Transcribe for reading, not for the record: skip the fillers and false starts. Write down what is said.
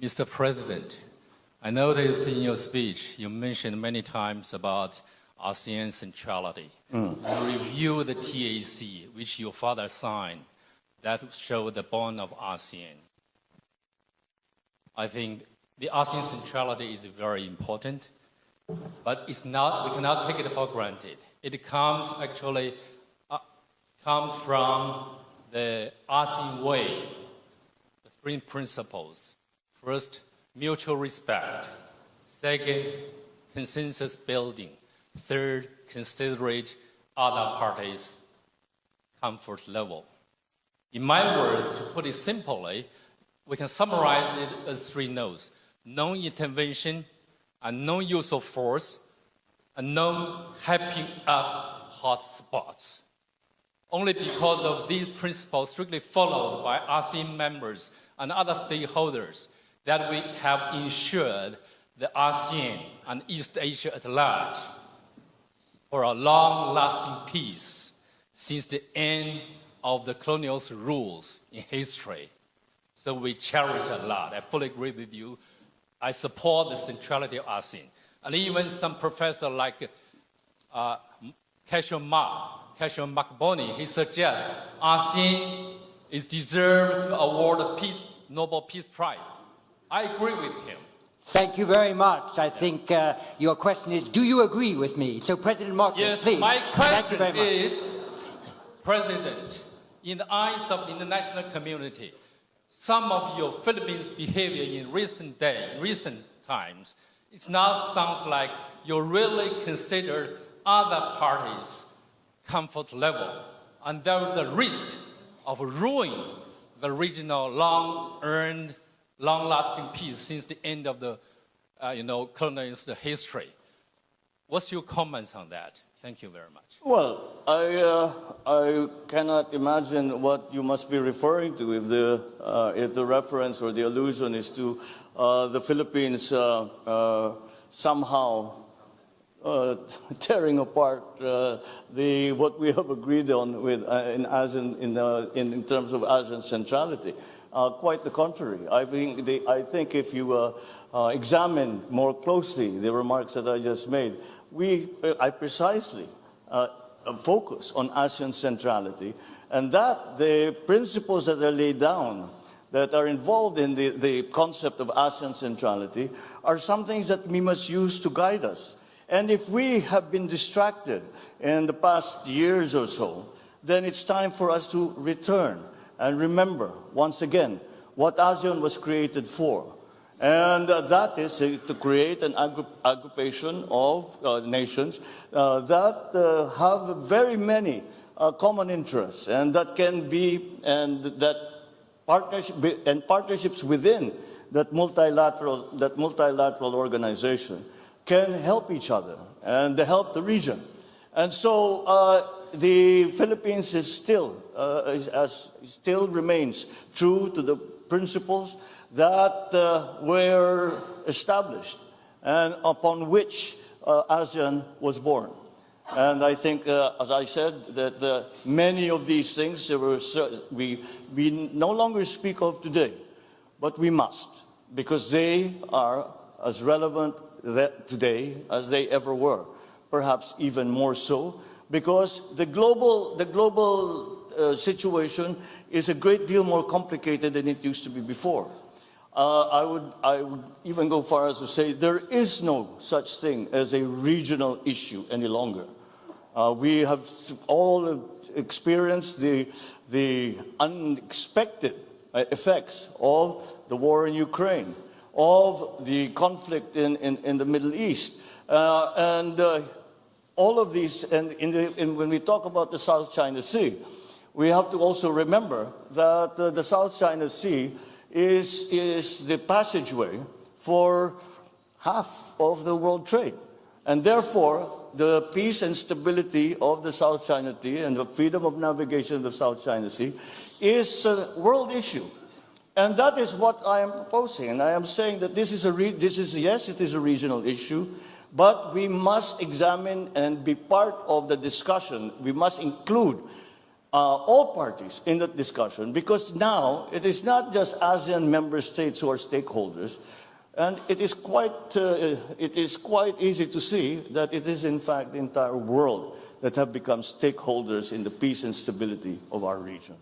Mr. President, I noticed in your speech you mentioned many times about ASEAN centrality. You review the TAC, which your father signed, that showed the bond of ASEAN. I think the ASEAN centrality is very important, but we cannot take it for granted. It comes from the ASEAN way, the three principles. First, mutual respect. Second, consensus building. Third, considerate other parties' comfort level. In my words, to put it simply, we can summarize it as three no's: non-intervention, and non-use of force, and non-hyping up hot spots. Only because of these principles strictly followed by ASEAN members and other stakeholders that we have ensured the ASEAN and East Asia at large for a long-lasting peace since the end of the colonial rules in history. So we cherish a lot. I fully agree with you. I support the centrality of ASEAN. And even some professor like Cashion Makboni, he suggests ASEAN is deserved to award a Nobel Peace Prize. I agree with him. Thank you very much. I think your question is, do you agree with me? So President Marcos, yes, please. My Thank you very question much. is, President, in the eyes of the international community, some of your Philippines' behavior in recent times, it now sounds like you really consider other parties' comfort level, and there is a risk of ruining the regional long-earned, long-lasting peace since the end of the colonial history. What's your comments on that? Thank you very much. Well, I cannot imagine what you must be referring to if the reference or the allusion is to the Philippines somehow tearing apart what we have agreed on with in ASEAN in terms of ASEAN centrality. Quite the contrary. I think if you examine more closely the remarks that I just made, I precisely focus on ASEAN centrality, and that the principles that are laid down that are involved in the concept of ASEAN centrality are some things that we must use to guide us. And if we have been distracted in the past years or so, then it's time for us to return and remember, once again, what ASEAN was created for. And that is to create an aggregation of nations that have very many common interests, and that can be, and that partnerships within that multilateral organization can help each other and help the region. And so the Philippines is still remains true to the principles that were established and upon which ASEAN was born. And I think, as I said, that many of these things we no longer speak of today, but we must, because they are as relevant today as they ever were, perhaps even more so, because the global situation is a great deal more complicated than it used to be before. I would even go far as to say there is no such thing as a regional issue any longer. We have all experienced the unexpected effects of the war in Ukraine, of the conflict in the Middle East, and all of these. And when we talk about the South China Sea, we have to also remember that the South China Sea is the passageway for half of the world trade. And therefore, the peace and stability of the South China Sea and the freedom of navigation of the South China Sea is a world issue. And that is what I am proposing. And I am saying that yes, it is a regional issue, but we must examine and be part of the discussion. We must include all parties in that discussion, because now it is not just ASEAN member states who are stakeholders, and it is quite easy to see that it is in fact the entire world that have become stakeholders in the peace and stability of our region.